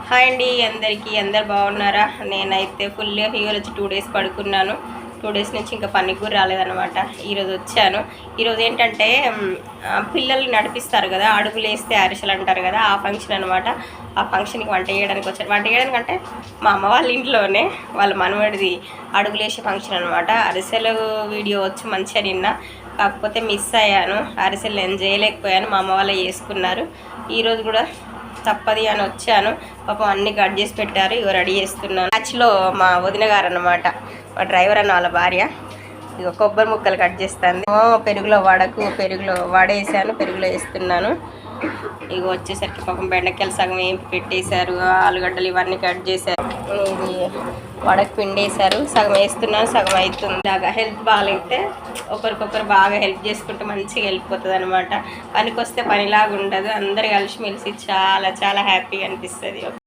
Hi అండి అందరికీ. అందరు బాగున్నారా? నేనైతే ఫుల్గా ఫీవర్ వచ్చి 2 డేస్ పడుకున్నాను. 2 డేస్ నుంచి ఇంకా పనికి కూడా రాలేదన్నమాట. ఈరోజు వచ్చాను. ఈరోజు ఏంటంటే పిల్లల్ని నడిపిస్తారు కదా, అడుగులు వేస్తే అరిసెలు అంటారు కదా, ఆ ఫంక్షన్ అనమాట. ఆ ఫంక్షన్కి వంట చేయడానికి వచ్చాను. వంట చేయడానికి అంటే మా అమ్మ వాళ్ళ ఇంట్లోనే వాళ్ళ మనవడిది అడుగులు వేసే ఫంక్షన్ అనమాట. అరిసెలు వీడియో వచ్చి మంచిగా నిన్న, కాకపోతే మిస్ అయ్యాను. అరిసెలు నేను చేయలేకపోయాను. మా అమ్మ వాళ్ళే చేసుకున్నారు. ఈరోజు కూడా తప్పది అని వచ్చాను. పాపం అన్ని కట్ చేసి పెట్టారు. ఇవి రెడీ చేస్తున్నాను. మ్యాచ్లో మా వదిన గారు అన్నమాట, మా డ్రైవర్ అన్న వాళ్ళ భార్య. ఇక కొబ్బరి ముక్కలు కట్ చేస్తాను. పెరుగులో పెరుగులో వడేసాను, పెరుగులో వేస్తున్నాను. ఇక వచ్చేసరికి పాపం బెండకాయలు సగం ఏం పెట్టేశారు, ఆలుగడ్డలు ఇవన్నీ కట్ చేశారు. ఇది వడకు పిండేశారు, సగం వేస్తున్నాను, సగం అవుతుంది. ఇలాగా హెల్త్ బాగాలైతే ఒకరికొకరు బాగా హెల్ప్ చేసుకుంటే మంచిగా వెళ్ళిపోతుంది అనమాట. పనికి వస్తే పనిలాగా ఉండదు. అందరు కలిసిమెలిసి చాలా చాలా హ్యాపీగా అనిపిస్తుంది.